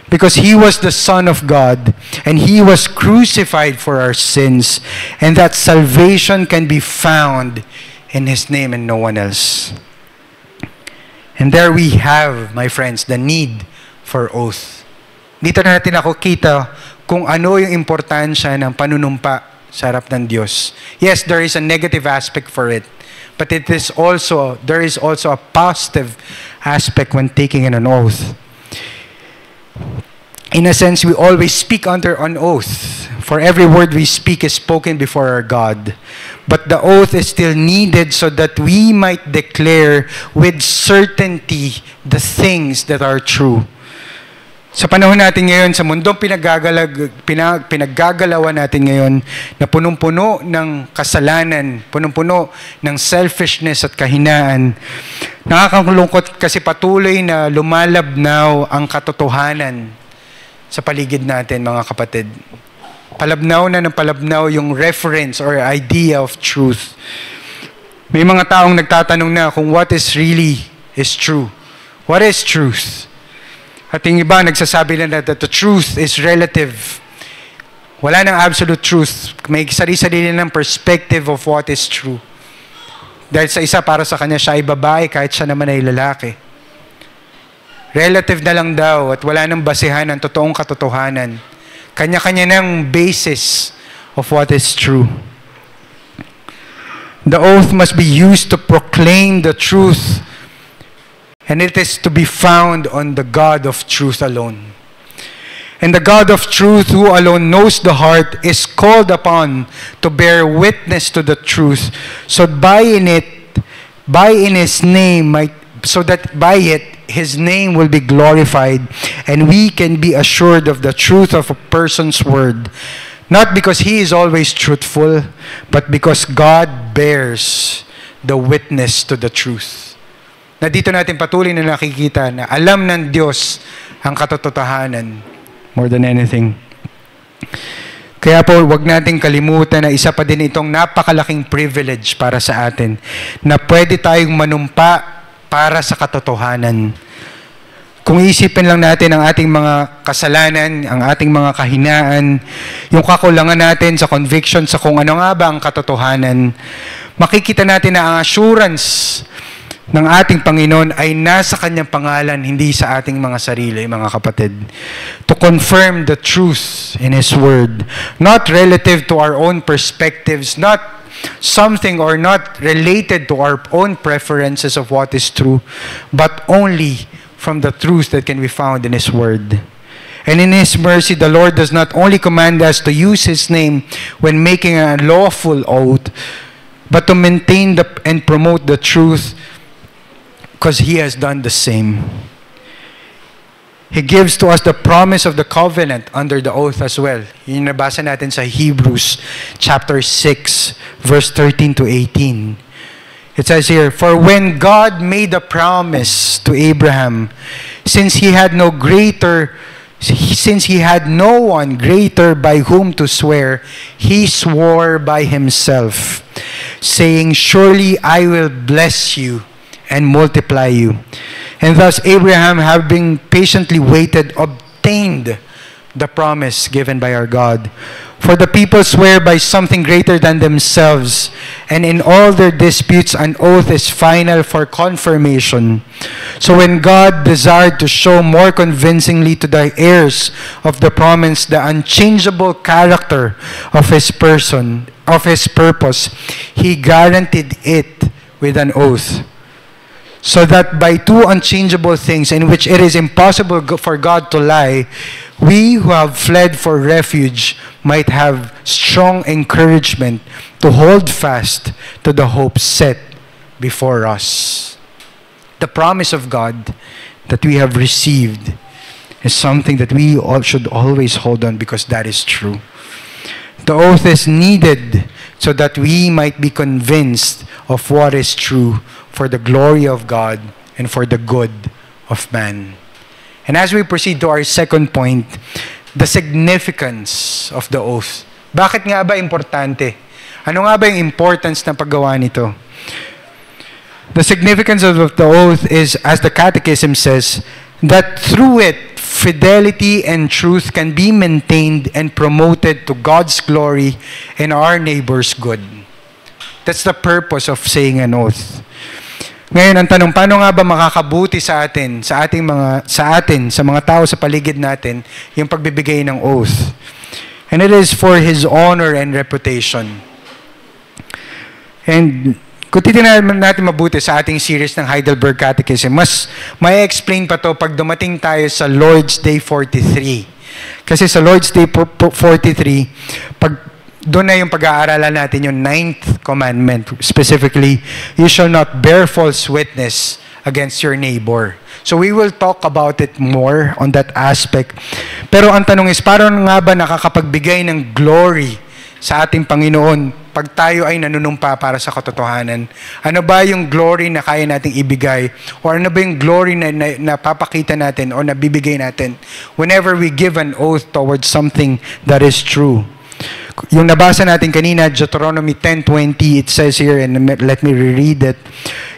Speaker 1: Because he was the Son of God and he was crucified for our sins, and that salvation can be found in his name and no one else. And there we have, my friends, the need for oath. Dito na natin nakikita kung ano yung importansya ng panunumpa sa harap ng Diyos. Yes, there is a negative aspect for it, but there is also a positive aspect when taking an oath. In a sense, we always speak under an oath. For every word we speak is spoken before our God. But the oath is still needed so that we might declare with certainty the things that are true. Sa panahon natin ngayon, sa mundong pinaggagalawan natin ngayon, na punong-puno ng kasalanan, punong-puno ng selfishness at kahinaan, nakakalungkot kasi patuloy na lumalabnaw ang katotohanan sa paligid natin, mga kapatid. Palabnaw na ng palabnaw yung reference or idea of truth. May mga taong nagtatanong na kung what is really is true. What is truth? At yung iba nagsasabi na that the truth is relative. Wala nang absolute truth. May sarili-sarili ng perspective of what is true. Dahil sa isa, para sa kanya siya ay babae kahit siya naman ay lalaki. Relative na lang daw at wala nang basehan ng totoong katotohanan. Kanya-kanya ng basis of what is true. The oath must be used to proclaim the truth, and it is to be found on the God of truth alone. And the God of truth, who alone knows the heart, is called upon to bear witness to the truth, so that by it His name will be glorified, and we can be assured of the truth of a person's word, not because he is always truthful, but because God bears the witness to the truth. Na dito natin patuloy na nakikita na alam ng Diyos ang katotohanan more than anything. Kaya po, wag nating kalimutan na isa pa din itong napakalaking privilege para sa atin, na pwede tayong manumpa para sa katotohanan. Kung isipin lang natin ang ating mga kasalanan, ang ating mga kahinaan, yung kakulangan natin sa conviction sa kung ano nga ba ang katotohanan, makikita natin na ang assurance ng ating Panginoon ay nasa Kanyang pangalan, hindi sa ating mga sarili, mga kapatid. To confirm the truth in His Word, not relative to our own perspectives, not something or not related to our own preferences of what is true, but only from the truth that can be found in His Word. And in His mercy, the Lord does not only command us to use His name when making a lawful oath, but to maintain and promote the truth, because He has done the same. He gives to us the promise of the covenant under the oath as well. Yung nabasa natin sa Hebrews chapter 6, verse 13 to 18. It says here, "For when God made a promise to Abraham, since he had no one greater by whom to swear, he swore by himself, saying, 'Surely I will bless you and multiply you.' And thus Abraham, having patiently waited, obtained the promise given by our God. For the people swear by something greater than themselves, and in all their disputes an oath is final for confirmation. So when God desired to show more convincingly to the heirs of the promise the unchangeable character of His person, of His purpose, He guaranteed it with an oath, so that by two unchangeable things in which it is impossible for God to lie, we who have fled for refuge might have strong encouragement to hold fast to the hope set before us." The promise of God that we have received is something that we all should always hold on, because that is true. The oath is needed so that we might be convinced of what is true, for the glory of God and for the good of man. And as we proceed to our second point, the significance of the oath. Bakit nga ba importante? Ano nga ba yung importance ng paggawa nito? The significance of the oath is, as the Catechism says, that through it, fidelity and truth can be maintained and promoted to God's glory and our neighbor's good. That's the purpose of saying an oath. Ngayon, ang tanong, paano nga ba makakabuti sa atin, sa mga tao sa paligid natin, yung pagbibigay ng oath? And it is for His honor and reputation. And kung titignan natin mabuti sa ating series ng Heidelberg Catechism, mas may explain pa to pag dumating tayo sa Lord's Day 43. Kasi sa Lord's Day 43, doon na yung pag-aaralan natin yung 9th commandment. Specifically, you shall not bear false witness against your neighbor. So we will talk about it more on that aspect. Pero ang tanong is, paano nga ba nakakapagbigay ng glory sa ating Panginoon pag tayo ay nanunumpa para sa katotohanan? Ano ba yung glory na kaya nating ibigay? Or ano ba yung glory na napapakita natin o nabibigay natin whenever we give an oath towards something that is true? Yung nabasa natin kanina, Deuteronomy 10:20, it says here, and let me reread it.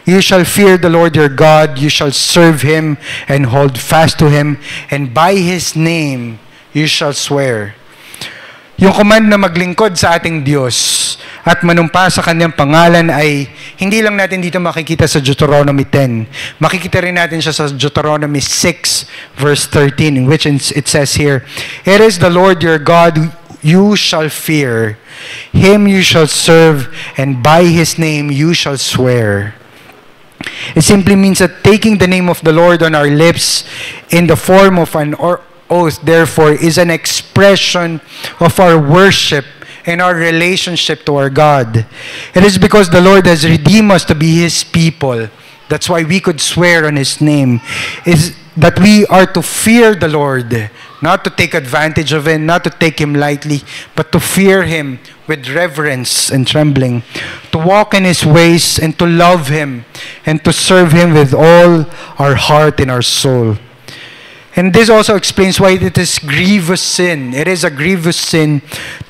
Speaker 1: "You shall fear the Lord your God, you shall serve Him and hold fast to Him, and by His name you shall swear." Yung command na maglingkod sa ating Diyos at manumpa sa Kanyang pangalan ay hindi lang natin dito makikita sa Deuteronomy 10. Makikita rin natin siya sa Deuteronomy 6 verse 13, in which it says here, "It is the Lord your God you shall fear. Him you shall serve, and by His name you shall swear." It simply means that taking the name of the Lord on our lips in the form of an oath, therefore, is an expression of our worship and our relationship to our God. It is because the Lord has redeemed us to be His people. That's why we could swear on His name. Is that we are to fear the Lord, not to take advantage of Him, not to take Him lightly, but to fear Him with reverence and trembling, to walk in His ways and to love Him and to serve Him with all our heart and our soul. And this also explains why it is grievous sin. It is a grievous sin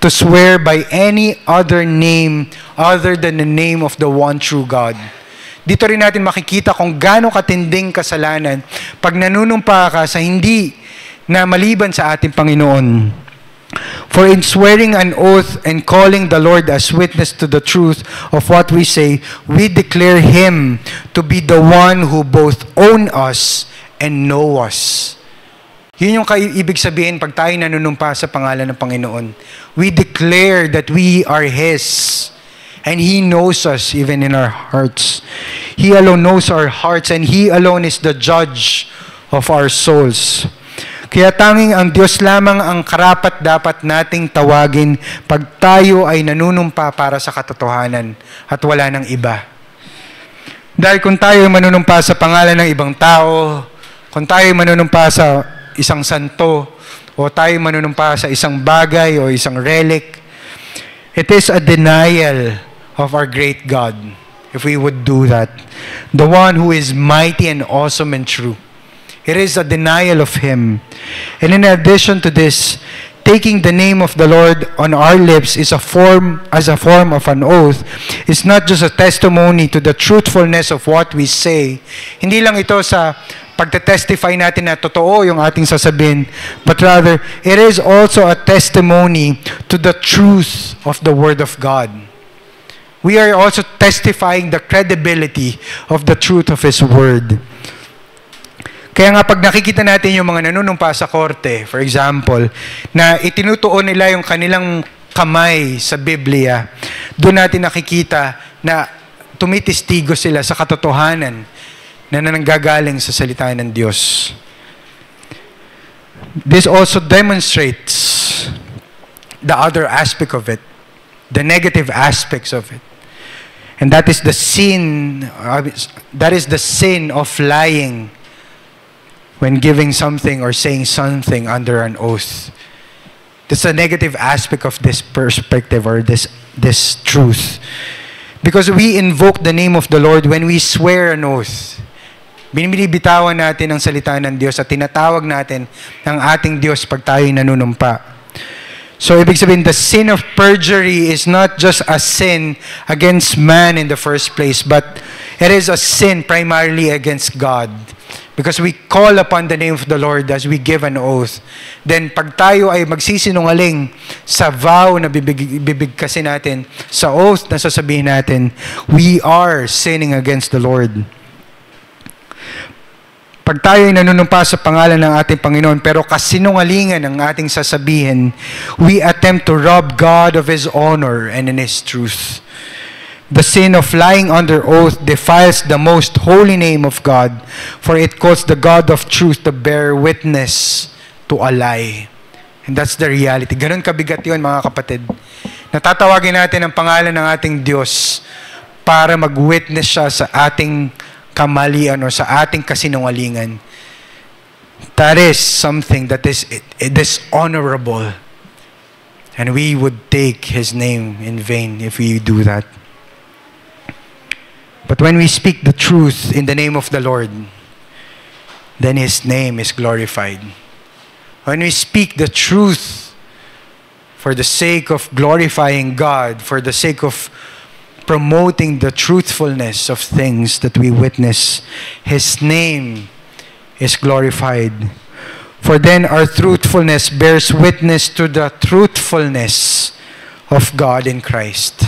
Speaker 1: to swear by any other name other than the name of the one true God. Dito rin natin makikita kung gaano katinding kasalanan pag nanunumpa ka sa hindi na maliban sa ating Panginoon. For in swearing an oath and calling the Lord as witness to the truth of what we say, we declare Him to be the one who both own us and know us. Yun yung ibig sabihin pag tayo nanunumpa sa pangalan ng Panginoon. We declare that we are His. And He knows us even in our hearts. He alone knows our hearts and He alone is the judge of our souls. Kaya tanging ang Diyos lamang ang karapat dapat nating tawagin pag tayo ay nanunumpa para sa katotohanan at wala ng iba. Dahil kung tayo ay manunumpa sa pangalan ng ibang tao, kung tayo ay manunumpa sa isang santo, o tayo manunumpa sa isang bagay o isang relic, it is a denial of our great God if we would do that. The one who is mighty and awesome and true. It is a denial of Him. And in addition to this, taking the name of the Lord on our lips is a form of an oath. It's not just a testimony to the truthfulness of what we say. Hindi lang ito sa pagte-testify natin na totoo yung ating sasabihin, but rather, it is also a testimony to the truth of the Word of God. We are also testifying the credibility of the truth of His Word. Kaya nga pag nakikita natin yung mga nanunumpa sa korte, for example, na itinutuon nila yung kanilang kamay sa Biblia, doon natin nakikita na tumitistigo sila sa katotohanan na nanggagaling sa salita ng Diyos. This also demonstrates the other aspect of it, the negative aspects of it. And that is the sin of lying when giving something or saying something under an oath. That's a negative aspect of this perspective or this truth. Because we invoke the name of the Lord when we swear an oath. Binibitawan natin ang salita ng Diyos at tinatawag natin ang ating Diyos pag tayo'y nanunumpa. So, ibig sabihin, the sin of perjury is not just a sin against man in the first place, but it is a sin primarily against God. Because we call upon the name of the Lord as we give an oath. Then, pag tayo ay magsisinungaling sa vow na bibigkasin natin, sa oath na sasabihin natin, we are sinning against the Lord. Pag tayo ay nanunumpa sa pangalan ng ating Panginoon, pero kasinungalingan ang ating sasabihin, we attempt to rob God of His honor and in His truth. The sin of lying under oath defiles the most holy name of God, for it caused the God of truth to bear witness to a lie. And that's the reality. Ganun kabigat yun, mga kapatid. Natatawagin natin ang pangalan ng ating Diyos para mag-witness siya sa ating kamalian o sa ating kasinungalingan. That is something that is dishonorable. And we would take His name in vain if we do that. But when we speak the truth in the name of the Lord, then His name is glorified. When we speak the truth for the sake of glorifying God, for the sake of promoting the truthfulness of things that we witness, His name is glorified. For then our truth truthfulness bears witness to the truthfulness of God in Christ.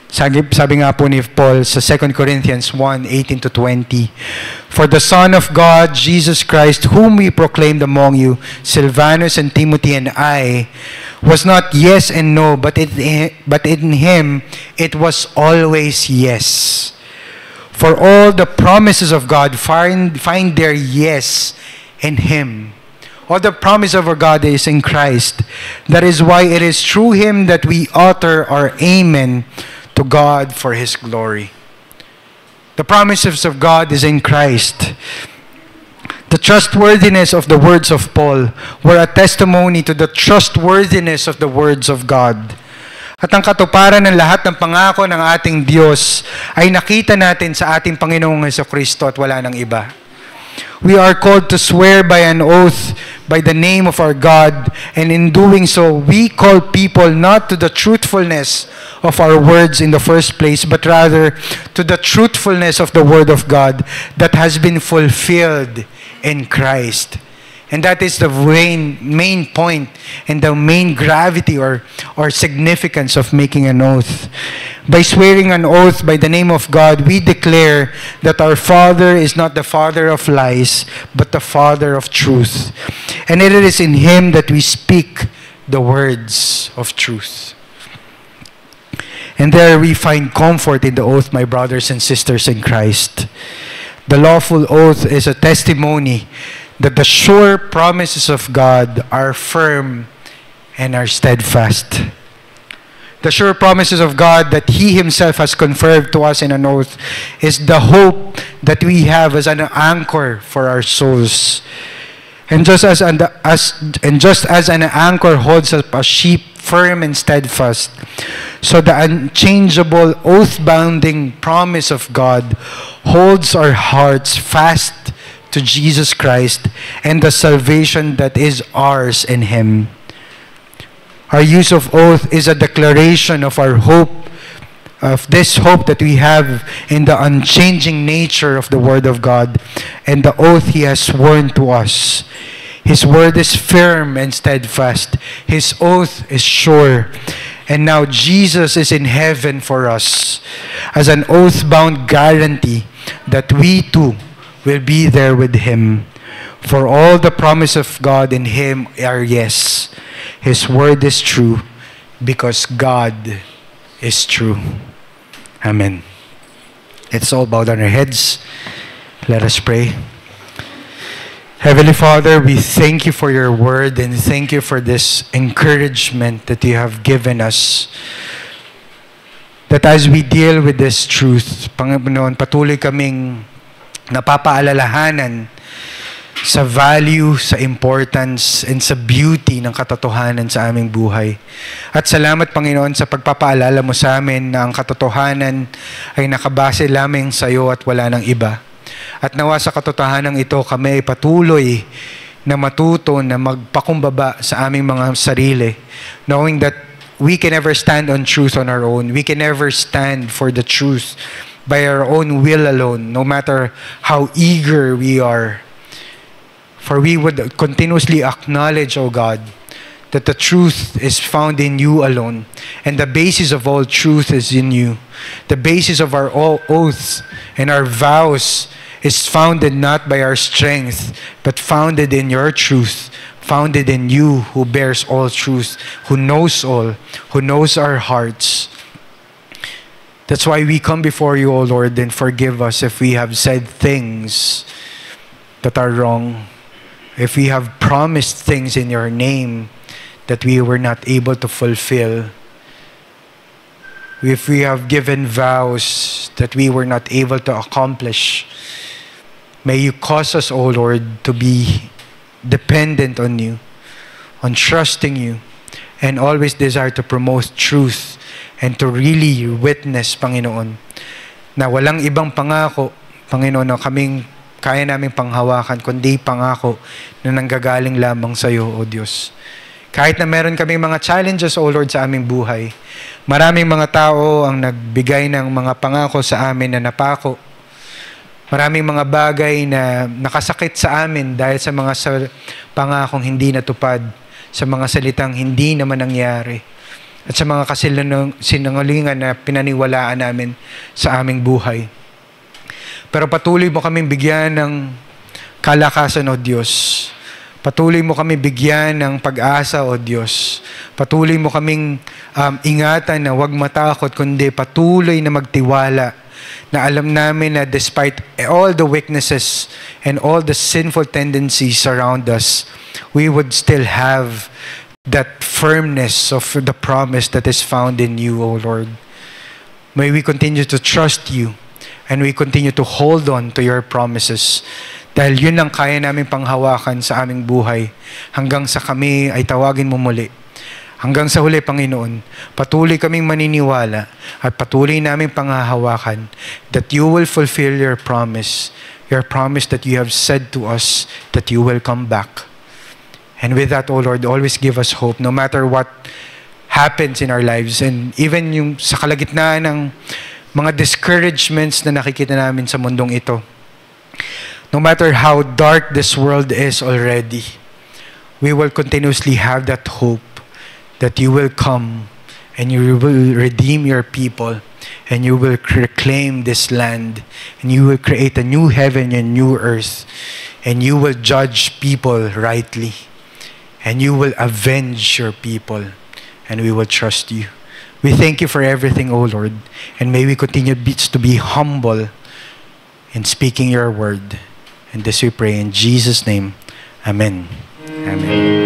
Speaker 1: Sabi nga po ni Paul sa 2 Corinthians 1:18-20, "For the Son of God, Jesus Christ, whom we proclaimed among you, Silvanus and Timothy and I, was not yes and no, but in him it was always yes. For all the promises of God find their yes in him." All the promise of our God is in Christ. That is why it is through him that we utter our amen to God for his glory. The promises of God is in Christ. The trustworthiness of the words of Paul were a testimony to the trustworthiness of the words of God. At ang katuparan ng lahat ng pangako ng ating Diyos ay nakita natin sa ating Panginoong Jesucristo at wala nang iba. We are called to swear by an oath by the name of our God, and in doing so, we call people not to the truthfulness of our words in the first place, but rather to the truthfulness of the Word of God that has been fulfilled in Christ. And that is the main point and the main gravity or significance of making an oath. By swearing an oath by the name of God, we declare that our Father is not the father of lies, but the Father of truth. And it is in him that we speak the words of truth. And there we find comfort in the oath, my brothers and sisters in Christ. The lawful oath is a testimony that the sure promises of God are firm and are steadfast. The sure promises of God that he himself has confirmed to us in an oath is the hope that we have as an anchor for our souls. And just as an anchor holds up a ship firm and steadfast, so the unchangeable oath-bounding promise of God holds our hearts fast to Jesus Christ and the salvation that is ours in him. Our use of oath is a declaration of our hope, of this hope that we have in the unchanging nature of the Word of God and the oath he has sworn to us. His word is firm and steadfast. His oath is sure. And now Jesus is in heaven for us as an oath-bound guarantee that we too will be there with him. For all the promise of God in him are yes. His word is true because God is true. Amen. Let's all bow down our heads. Let us pray. Heavenly Father, we thank you for your word and thank you for this encouragement that you have given us. That as we deal with this truth, Panginoon, patuloy kaming napapaalalahanan sa value, sa importance, and sa beauty ng katotohanan sa aming buhay. At salamat, Panginoon, sa pagpapaalala mo sa amin na ang katotohanan ay nakabase lamang sa iyo at wala ng iba. At nawa sa katotohanan ito, kami ay patuloy na matuto na magpakumbaba sa aming mga sarili, knowing that we can never stand on truth on our own. We can never stand for the truth by our own will alone, no matter how eager we are. For we would continuously acknowledge, O God, that the truth is found in you alone, and the basis of all truth is in you. The basis of our all oaths and our vows is founded not by our strength, but founded in your truth, founded in you who bears all truth, who knows all, who knows our hearts. That's why we come before you, O Lord, and forgive us if we have said things that are wrong, if we have promised things in your name that we were not able to fulfill, if we have given vows that we were not able to accomplish. May you cause us, O Lord, to be dependent on you, on trusting you, and always desire to promote truth and to really witness, Panginoon, na walang ibang pangako, Panginoon, na kaming kaya naming panghawakan, kundi pangako na nanggagaling lamang sa iyo, O Diyos. Kahit na meron kaming mga challenges, O Lord, sa aming buhay, maraming mga tao ang nagbigay ng mga pangako sa amin na napako. Maraming mga bagay na nakasakit sa amin dahil sa
Speaker 2: pangakong hindi natupad, sa mga salitang hindi naman nangyari, at sa mga sinungalingan na pinaniwalaan namin sa aming buhay. Pero patuloy mo kaming bigyan ng kalakasan, O Diyos. Patuloy mo kami bigyan ng pag-asa, O Diyos. Patuloy mo kaming ingatan na huwag matakot, kundi patuloy na magtiwala, na alam namin na despite all the weaknesses and all the sinful tendencies around us, we would still have that firmness of the promise that is found in you, O Lord. May we continue to trust you and we continue to hold on to your promises. Dahil yun lang kaya namin panghawakan sa aming buhay hanggang sa kami ay tawagin mo muli. Hanggang sa huli, Panginoon, patuloy kaming maniniwala at patuloy namin panghahawakan that you will fulfill your promise that you have said to us that you will come back. And with that, O Lord, always give us hope no matter what happens in our lives. And even yung sa kalagitnaan ng mga discouragements na nakikita namin sa mundong ito, no matter how dark this world is already, we will continuously have that hope that you will come and you will redeem your people and you will reclaim this land and you will create a new heaven and new earth and you will judge people rightly and you will avenge your people and we will trust you. We thank you for everything, O Lord, and may we continue to be humble in speaking your word. And this we pray in Jesus' name. Amen. Amen.